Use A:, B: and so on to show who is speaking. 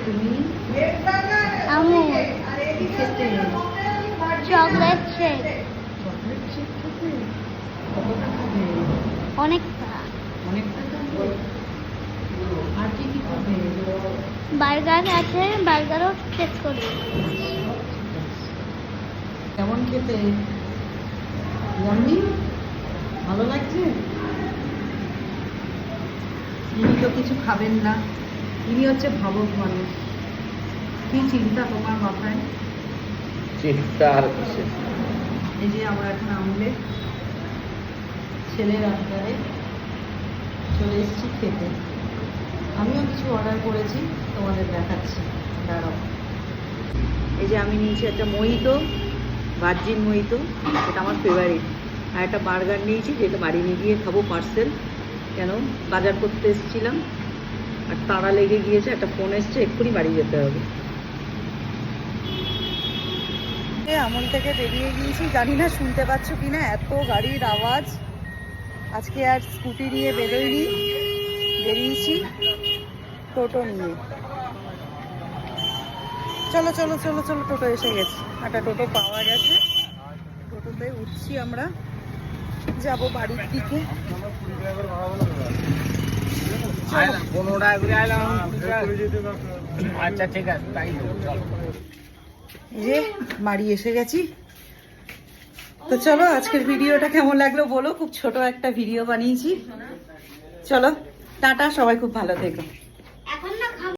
A: তুমি?
B: আমুল
A: কি খেতে?
B: চকলেট শেক
A: চকলেট শেক খেতে? কতটা খাবে?
B: অনেকটা
A: অনেকটা খাবে? আর কি কি খাবে?
B: বার্গার আছে, বার্গারও টেস্ট করবো।
A: কেমন খেতে? ইয়াম্মি? ভালো লাগছে? ইনি তো কিছু খাবেন না, ইনি হচ্ছে ভাবুক মানুষ। কি চিন্তা তোমার মাথায়?
C: চিন্তা আর কিসের?
A: এই যে আমরা এখন আমলে ছেলের আড্ডায় চলে এসেছি খেতে। আমিও কিছু অর্ডার করেছি, তোমাদের দেখাচ্ছি, দাঁড়াও। এই যে আমি নিয়েছি একটা মোহিতো, ভার্জিন মোহিতো, এটা আমার ফেভারিট। আর একটা বার্গার নিয়েছি, যেটা বাড়ি নিয়ে গিয়ে খাবো পার্সেল। কেন বাজার করতে এসেছিলাম আর তাড়া লেগে গিয়েছে, একটা ফোন এসছে, এক্ষুনি বাড়ি যেতে হবে। আমল থেকে বেরিয়ে গিয়েছি, জানি না শুনতে পাচ্ছ কিনা, এত গাড়ির আওয়াজ। আজকে আর স্কুটি নিয়ে বেরোইনি, বেরিয়েছি টোটো নিয়ে। চলো চলো চলো চলো, টোটো এসে গেছে, একটা টোটো পাওয়া গেছে, টোটোতে উঠছি আমরা, যাবো বাড়ির দিকে।
C: আচ্ছা ঠিক আছে, তাই চলো।
A: যে বাড়ি এসে গেছি। তো চলো, আজকের ভিডিওটা কেমন লাগলো বলো, খুব ছোট একটা ভিডিও বানিয়েছি। চলো টাটা, সবাই খুব ভালো থেকো।